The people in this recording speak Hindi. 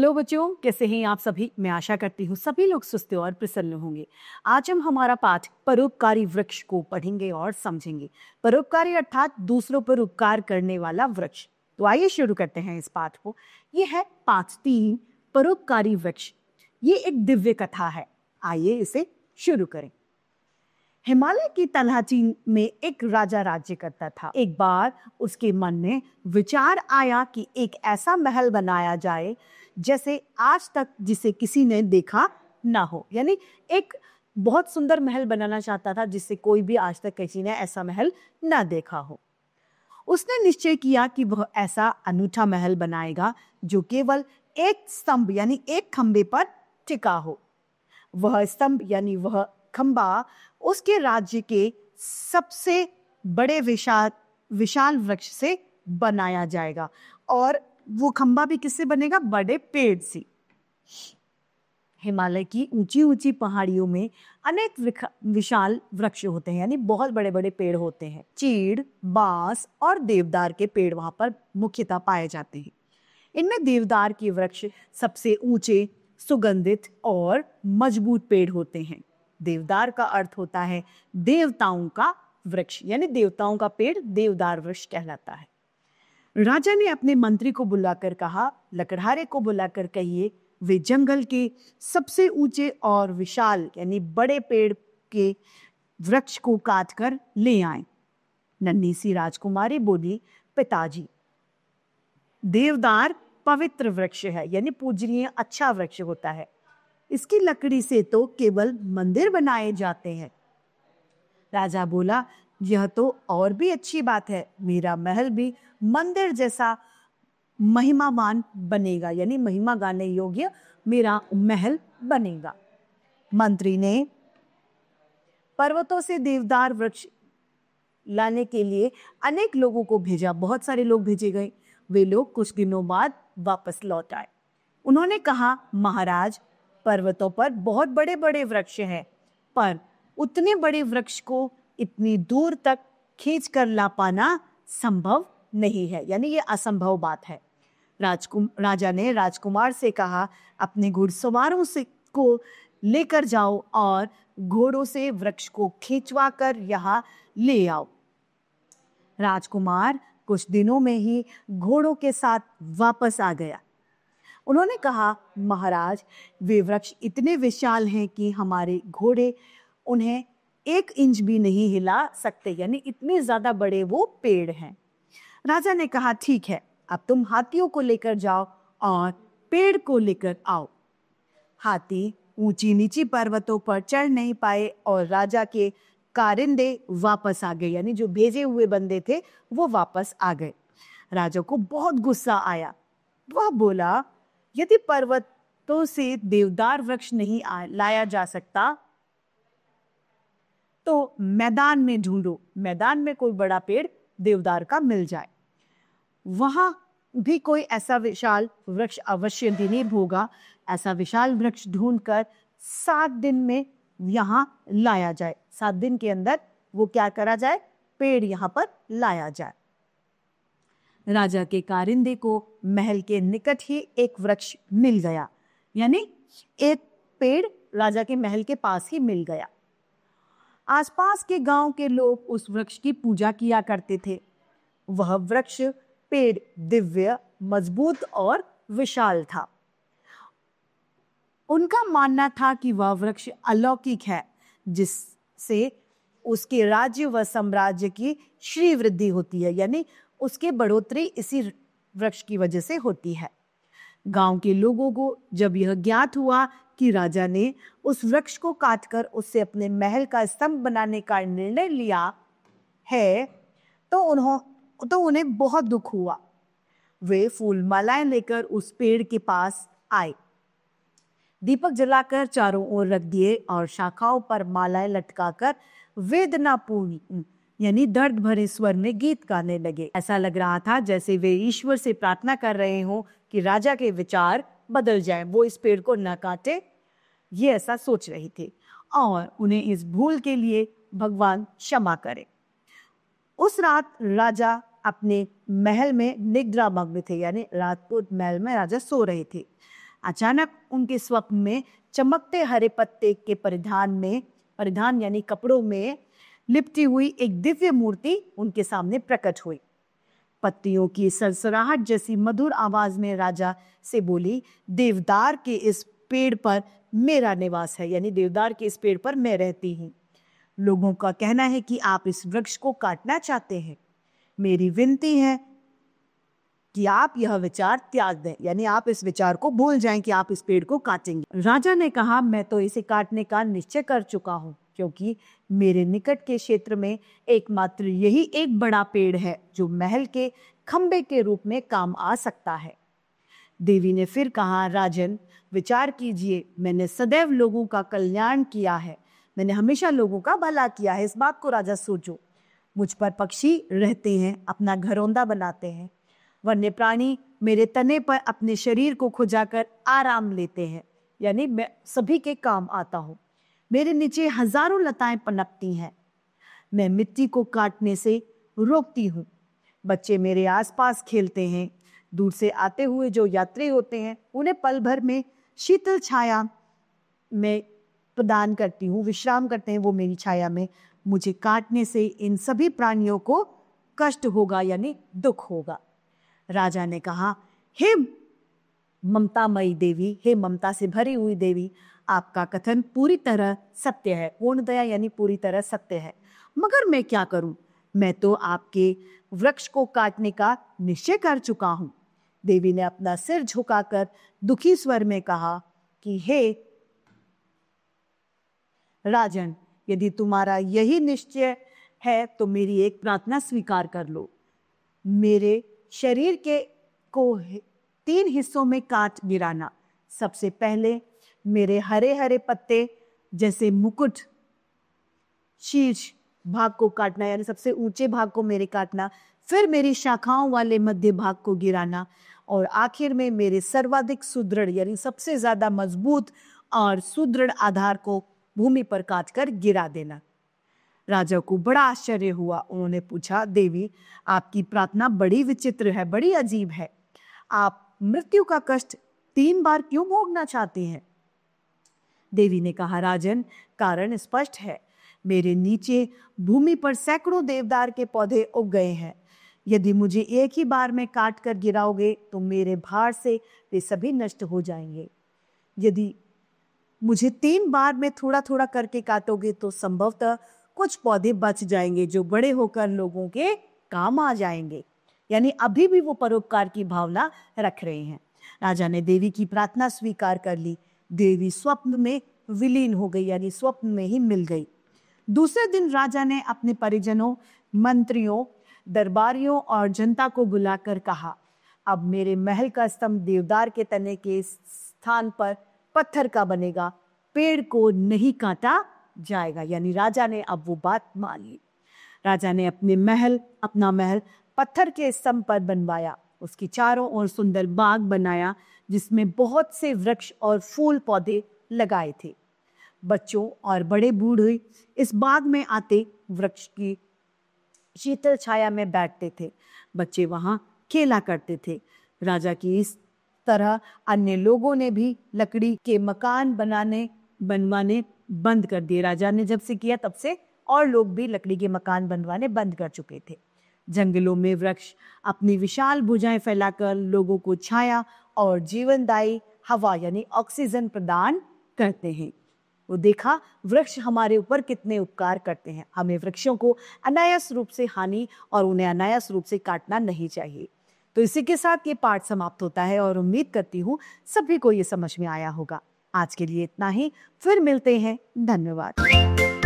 हेलो बच्चों, कैसे हैं आप सभी। मैं आशा करती हूँ सभी लोग सुस्थ और प्रसन्न होंगे। आज हम हमारा पाठ परोपकारी वृक्ष को पढ़ेंगे और समझेंगे। परोपकारी अर्थात दूसरों पर उपकार करने वाला वृक्ष। तो आइए शुरू करते हैं इस पाठ को। ये है पाठ 3, परोपकारी वृक्ष। ये एक दिव्य कथा है। आइए इसे शुरू करें। हिमालय की तलहटी में एक राजा राज्य करता था। एक बार उसके मन में विचार आया कि एक ऐसा महल बनाया जाए जैसे आज तक जिसे किसी ने देखा ना हो। यानी एक बहुत सुंदर महल बनाना चाहता था जिससे कोई भी आज तक किसी ने ऐसा महल ना देखा हो। उसने निश्चय किया कि वह ऐसा अनूठा महल बनाएगा जो केवल एक स्तंभ यानी एक खंबे पर टिका हो। वह स्तंभ यानी वह खंबा उसके राज्य के सबसे बड़े विशाल वृक्ष से बनाया जाएगा। और वो खंबा भी किससे बनेगा? बड़े पेड़ से। हिमालय की ऊंची ऊंची पहाड़ियों में अनेक विशाल वृक्ष होते हैं, यानी बहुत बड़े बड़े पेड़ होते हैं। चीड़, बांस और देवदार के पेड़ वहां पर मुख्यतः पाए जाते हैं। इनमें देवदार के वृक्ष सबसे ऊंचे, सुगंधित और मजबूत पेड़ होते हैं। देवदार का अर्थ होता है देवताओं का वृक्ष, यानी देवताओं का पेड़ देवदार वृक्ष कहलाता है। राजा ने अपने मंत्री को बुलाकर कहा, लकड़हारे को बुलाकर कहिए वे जंगल के सबसे ऊंचे और विशाल यानी बड़े पेड़ के वृक्ष को काट कर ले आए। नन्ही सी राजकुमारी बोली, पिताजी, देवदार पवित्र वृक्ष है, यानी पूजनीय अच्छा वृक्ष होता है। इसकी लकड़ी से तो केवल मंदिर बनाए जाते हैं। राजा बोला, यह तो और भी अच्छी बात है। मेरा महल भी मंदिर जैसा महिमावान बनेगा, यानी महिमा गाने योग्य मेरा महल बनेगा। मंत्री ने पर्वतों से देवदार वृक्ष लाने के लिए अनेक लोगों को भेजा। बहुत सारे लोग भेजे गए। वे लोग कुछ दिनों बाद वापस लौट आए। उन्होंने कहा, महाराज, पर्वतों पर बहुत बड़े बड़े वृक्ष हैं, पर उतने बड़े वृक्ष को इतनी दूर तक खींच कर ला पाना संभव नहीं है, यानी ये असंभव बात है। राजा ने राजकुमार से कहा, अपने घुड़सवारों से को लेकर जाओ और घोड़ों से वृक्ष को खींचवा कर यहाँ ले आओ। राजकुमार कुछ दिनों में ही घोड़ों के साथ वापस आ गया। उन्होंने कहा, महाराज, वे वृक्ष इतने विशाल हैं कि हमारे घोड़े उन्हें 1 इंच भी नहीं हिला सकते, यानी इतने ज्यादा बड़े वो पेड़ हैं। राजा ने कहा, ठीक है, अब तुम हाथियों को लेकर जाओ और पेड़ को लेकर आओ। हाथी ऊंची नीची पर्वतों पर चढ़ नहीं पाए और राजा के कारिंदे वापस आ गए, यानी जो भेजे हुए बंदे थे वो वापस आ गए। राजा को बहुत गुस्सा आया। वह बोला, यदि पर्वतों से देवदार वृक्ष नहीं लाया जा सकता तो मैदान में ढूंढो, मैदान में कोई बड़ा पेड़ देवदार का मिल जाए, वहां भी कोई ऐसा विशाल वृक्ष अवश्य दिनीब होगा। ऐसा विशाल वृक्ष ढूंढकर 7 दिन में यहाँ लाया जाए। 7 दिन के अंदर वो क्या करा जाए? पेड़ यहाँ पर लाया जाए। राजा के कारिंदे को महल के निकट ही एक वृक्ष मिल गया, यानी एक पेड़ राजा के महल के पास ही मिल गया। आसपास के गांव के लोग उस वृक्ष की पूजा किया करते थे। वह वृक्ष पेड़ दिव्य, मजबूत और विशाल था। उनका मानना था कि वह वृक्ष अलौकिक है, जिससे उसके राज्य व साम्राज्य की श्री वृद्धि होती है, यानी उसके बढ़ोतरी इसी वृक्ष की वजह से होती है। गांव के लोगों को जब यह ज्ञात हुआ कि राजा ने उस वृक्ष को काटकर उससे अपने महल का स्तंभ बनाने का निर्णय लिया है, तो उन्हें बहुत दुख हुआ। वे फूल मालाएं लेकर उस पेड़ के पास आए, दीपक जलाकर चारों ओर रख दिए और शाखाओं पर मालाएं लटकाकर वेदनापूर्ण यानी दर्द भरे स्वर में गीत गाने लगे। ऐसा लग रहा था जैसे वे ईश्वर से प्रार्थना कर रहे हों कि राजा के विचार बदल जाएं, वो इस पेड़ को न काटे। ये ऐसा सोच रही थी और उन्हें इस भूल के लिए भगवान क्षमा करे। उस रात राजा अपने महल में निद्रा मग्न थे, यानी रात को महल में राजा सो रहे थे। अचानक उनके स्वप्न में चमकते हरे पत्ते के परिधान यानी कपड़ों में लिपटी हुई एक दिव्य मूर्ति उनके सामने प्रकट हुई। पत्तियों की सरसराहट जैसी मधुर आवाज में राजा से बोली, देवदार के इस पेड़ पर मेरा निवास है, यानी देवदार के इस पेड़ पर मैं रहती हूँ। लोगों का कहना है कि आप इस वृक्ष को काटना चाहते हैं। मेरी विनती है कि आप यह विचार त्याग दें, यानी आप इस विचार को भूल जाएं कि आप इस पेड़ को काटेंगे। राजा ने कहा, मैं तो इसे काटने का निश्चय कर चुका हूँ, क्योंकि मेरे निकट के क्षेत्र में एकमात्र यही एक बड़ा पेड़ है जो महल के खंबे के रूप में काम आ सकता है। देवी ने फिर कहा, राजन, विचार कीजिए, मैंने सदैव लोगों का कल्याण किया है, मैंने हमेशा लोगों का भला किया है। इस बात को राजा सोचो। मुझ पर पक्षी रहते हैं, अपना घरौंदा बनाते हैं। वन्य प्राणी मेरे तने पर अपने शरीर को खुजाकर आराम लेते हैं, यानी मैं सभी के काम आता हूँ। मेरे नीचे हजारों लताएं पनपती हैं। मैं मिट्टी को काटने से रोकती हूँ। बच्चे मेरे आसपास खेलते हैं। दूर से आते हुए जो यात्री होते हैं उन्हें पल भर में शीतल छाया में प्रदान करती हूँ, विश्राम करते हैं वो मेरी छाया में। मुझे काटने से इन सभी प्राणियों को कष्ट होगा, यानी दुख होगा। राजा ने कहा, हे ममतामयी देवी, हे ममता से भरी हुई देवी, आपका कथन पूरी तरह सत्य है, पूर्णतया यानी पूरी तरह सत्य है। मगर मैं क्या करूं? मैं तो आपके वृक्ष को काटने का निश्चय कर चुका हूं। देवी ने अपना सिर झुकाकर दुखी स्वर में कहा कि हे राजन, यदि तुम्हारा यही निश्चय है तो मेरी एक प्रार्थना स्वीकार कर लो। मेरे शरीर के को 3 हिस्सों में काट गिराना। सबसे पहले मेरे हरे हरे पत्ते जैसे मुकुट शीर्ष भाग को काटना, यानी सबसे ऊंचे भाग को मेरे काटना। फिर मेरी शाखाओं वाले मध्य भाग को गिराना, और आखिर में मेरे सर्वाधिक सुदृढ़ यानी सबसे ज्यादा मजबूत और सुदृढ़ आधार को भूमि पर काटकर गिरा देना। राजा को बड़ा आश्चर्य हुआ। उन्होंने पूछा, देवी, आपकी प्रार्थना बड़ी विचित्र है, बड़ी अजीब है। आप मृत्यु का कष्ट 3 बार क्यों भोगना चाहती हैं? देवी ने कहा, राजन, कारण स्पष्ट है। मेरे नीचे भूमि पर सैकड़ों देवदार के पौधे उग गए हैं। यदि मुझे एक ही बार में काट कर गिराओगे तो मेरे भार से वे सभी नष्ट हो जाएंगे। यदि मुझे 3 बार में थोड़ा थोड़ा करके काटोगे तो संभवतः कुछ पौधे बच जाएंगे जो बड़े होकर लोगों के काम आ जाएंगे। यानी अभी भी वो परोपकार की भावना रख रहे हैं। राजा ने देवी की प्रार्थना स्वीकार कर ली। देवी स्वप्न में विलीन हो गई, यानी स्वप्न में ही मिल गई। दूसरे दिन राजा ने अपने परिजनों, मंत्रियों, दरबारियों और जनता को बुलाकर कहा, अब मेरे महल का स्तंभ देवदार के तने के स्थान पर पत्थर का बनेगा, पेड़ को नहीं काटा जाएगा। यानी राजा ने अब वो बात मान ली। राजा ने अपना महल पत्थर के स्तंभ पर बनवाया। उसकी चारों ओर सुंदर बाग बनाया जिसमें बहुत से वृक्ष और फूल पौधे लगाए थे। बच्चों और बड़े बूढ़े इस बाग में आते वृक्ष की शीतल छाया में बैठते थे। बच्चे वहां खेला करते थे। राजा की इस तरह अन्य लोगों ने भी लकड़ी के मकान बनवाने बंद कर दिए। राजा ने जब से किया तब से और लोग भी लकड़ी के मकान बनवाने बंद कर चुके थे। जंगलों में वृक्ष अपनी विशाल भुजाएं फैलाकर लोगों को छाया और जीवनदायी हवा यानी ऑक्सीजन प्रदान करते हैं। वो देखा वृक्ष हमारे ऊपर कितने उपकार करते हैं। हमें वृक्षों को अनायास रूप से हानि और उन्हें अनायास रूप से काटना नहीं चाहिए। तो इसी के साथ ये पाठ समाप्त होता है और उम्मीद करती हूँ सभी को ये समझ में आया होगा। आज के लिए इतना ही, फिर मिलते हैं। धन्यवाद।